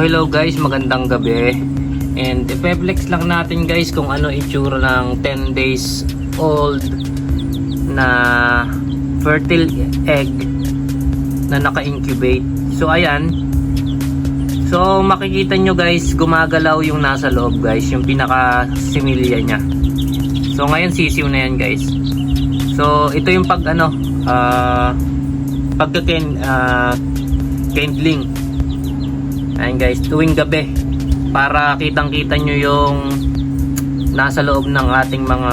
hello guys, magandang gabi. And i-flex lang natin guys kung ano itsura ng 10 days old na fertile egg na naka-incubate. So ayan. So makikita nyo guys, gumagalaw yung nasa loob guys, yung pinaka-similya nya. So ngayon sisiw na yan guys. So ito yung kindling. Ayan guys, tuwing gabi para kitang-kita nyo yung nasa loob ng ating mga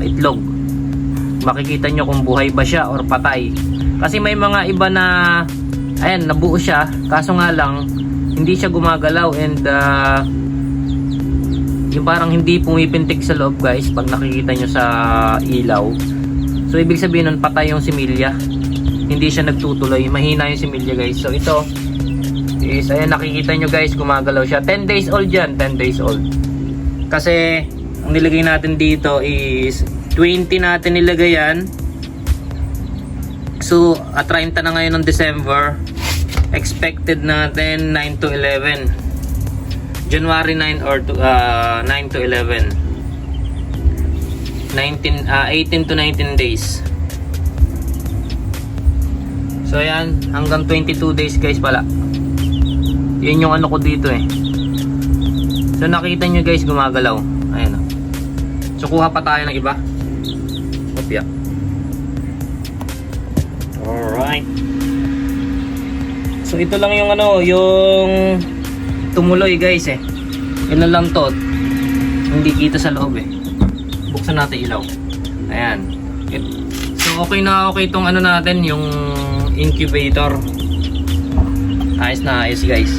itlog. Makikita nyo kung buhay ba siya or patay. Kasi may mga iba na ayan, nabuo siya, kaso nga lang hindi siya gumagalaw and yung parang hindi pumipintik sa loob guys pag nakikita nyo sa ilaw. So ibig sabihin nun patay yung similya, hindi siya nagtutuloy, mahina yung similya guys. So ito is, ayan, nakikita nyo guys, gumagalaw siya. 10 days old yan, 10 days old. Kasi ang nilagay natin dito is 20 natin nilagay yan. So at 30 na ngayon ng December, expected natin 9 to 11, January 9 or 9 to 11, 18 to 19 days. So ayan, hanggang 22 days guys pala. Yun yung ano ko dito eh. So nakita nyo guys, gumagalaw. Ayan o. So kuha pa tayo ng iba. Opya. Alright. So ito lang yung ano, yung tumuloy guys eh. Yun lang to. Hindi kita sa loob eh. Buksan natin ilaw. Ayan. So okay na okay itong ano natin, yung incubator. Ayos na ayos guys.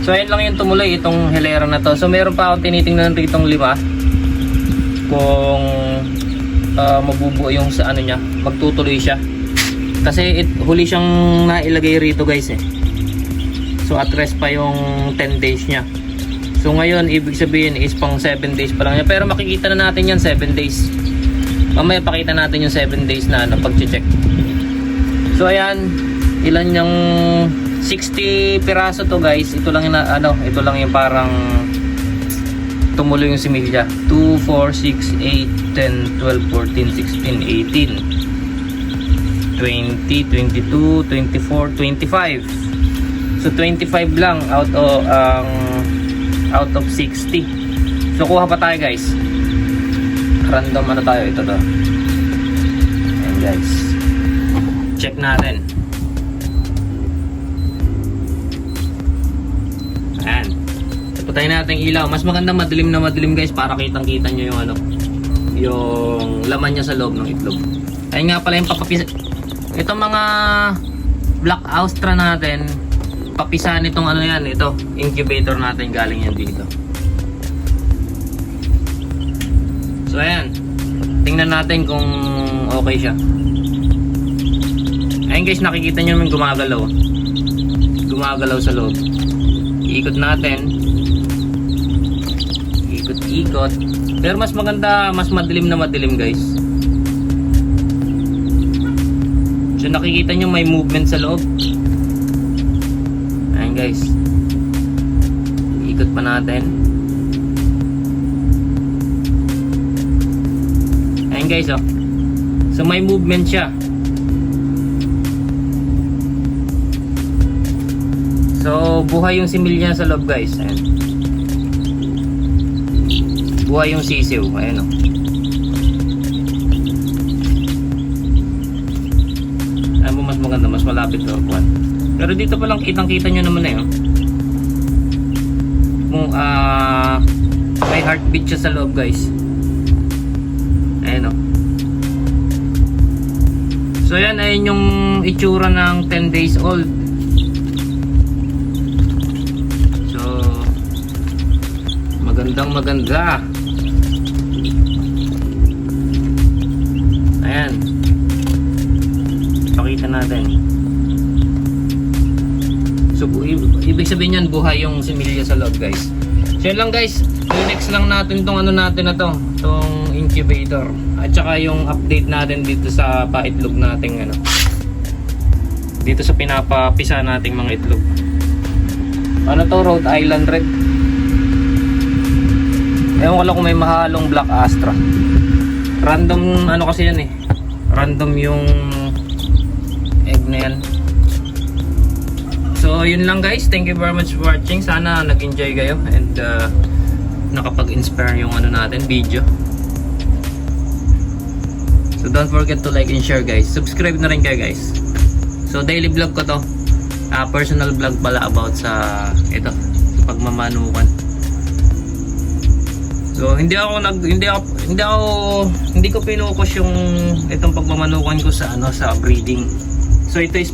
So ayun lang yung tumuloy, itong hilera na to. So meron pa akong tinitingnan rito ng 5 kung mabubuo yung sa ano niya, magtutuloy siya. Kasi huli siyang nailagay rito guys eh. So at rest pa yung 10 days niya. So ngayon ibig sabihin is pang 7 days pa lang niya. Pero makikita na natin yan 7 days. Mamaya pakita natin yung 7 days na pag-check. So ayan, ilan yung 60 piraso to guys. Ito lang yung ito lang yung parang tumuloy yung similya. 2, 4, 6, 8, 10, 12, 14, 16, 18, 20, 22, 24, 25. So 25 lang out of 60. So kuha pa tayo guys. Random ano tayo, ito to. Ayan guys. Check natin. Ayan. Patayin natin ilaw. Mas maganda madilim na madilim guys para kitang-kita nyo yung ano, yung laman niya sa loob ng itlog. Ayun nga pala yung papapisa. Itong mga black austra natin, papisa nitong ano yan, ito, incubator natin, galing yan dito. So ayan. Tingnan natin kung okay siya. Ayun guys, nakikita nyo naman gumagalaw. Gumagalaw sa loob. Iikot natin. Ikot-ikot. Pero mas maganda, mas madilim na madilim guys. So nakikita nyo may movement sa loob. Ayan guys. Iikot pa natin. Ayan guys oh. So may movement siya. So buhay yung similya sa loob guys. Ayan. Buhay yung sisiw. Ayan o. Ayan mo, mas maganda, mas malapit to. Pero dito pa lang kitang-kita nyo naman eh. Kung may heartbeat siya sa loob guys. Ayan o. So yan, ayun yung itsura ng 10 days old. Maganda. Ayan. Pakita natin. So ibig sabihin yan, buhay yung similya sa loob guys. So yun lang guys. I-next lang natin tong ano natin na to, tong incubator. At saka yung update natin dito sa paitlog nating ano, dito sa pinapapisa nating mga itlog. Ano to? Rhode Island Red. Ewan ko lang kung may mahalong Black Astra. Random ano kasi yan eh. Random yung egg na yan. So yun lang guys. Thank you very much for watching. Sana nag-enjoy kayo and nakapag-inspire yung ano natin video. So don't forget to like and share guys. Subscribe na rin kayo guys. So daily vlog ko to. Personal vlog pala about sa ito, sa pagmamanukan. So hindi ko pinukus yung itong pagmamanukan ko sa ano sa breeding. So ito is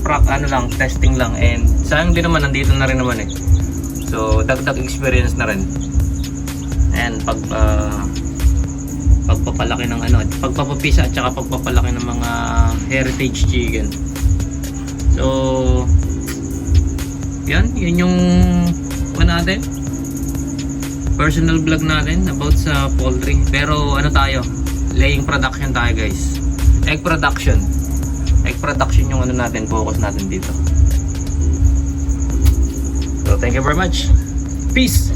testing lang and sayang din naman nandito na rin naman eh. So dagdag experience na rin. And pagpapalaki ng ano, pagpapapisa at saka pagpapalaki ng mga heritage chicken. So yun yung natin. Personal vlog natin about sa poultry. Pero ano tayo? Laying production tayo guys. Egg production. Egg production yung ano natin, focus natin dito. So thank you very much. Peace.